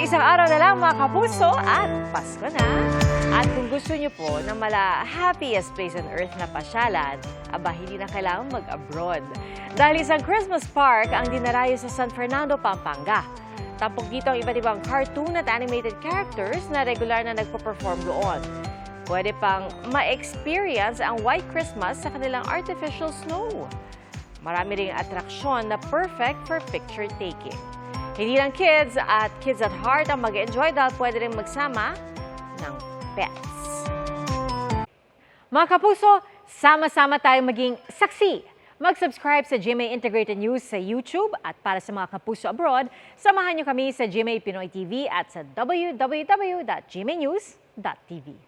Isang araw na lang mga kapuso at Pasko na. At kung gusto niyo po ng happiest place on earth na pasyalan, aba hindi na kailangan mag-abroad. Dahil isang Christmas park ang dinarayo sa San Fernando, Pampanga. Tampok dito ang iba't ibang cartoon at animated characters na regular na nagpo-perform doon. Pwede pang ma-experience ang White Christmas sa kanilang artificial snow. Marami ring atraksyon na perfect for picture taking. Hindi lang kids at kids at heart ang mag-enjoy dahil pwede rin magsama ng pets. Mga kapuso, sama-sama tayong maging saksi. Mag-subscribe sa GMA Integrated News sa YouTube at para sa mga kapuso abroad, samahan niyo kami sa GMA Pinoy TV at sa www.gmanews.tv.